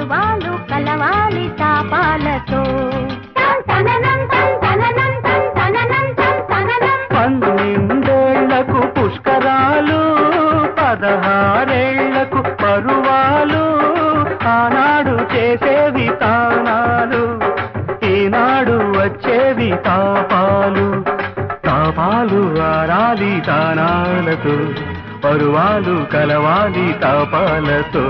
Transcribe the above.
పరువాలు కలవాలి తాపాలతో. 12 పుష్కరాలు 16 పరువాలు ఆనాడు చేసేవి తానాలు ఈనాడు వచ్చేవి తాపాలు. తాపాలు ఆరాలి తానాలతో పరువాలు కలవాలి తాపాలతో.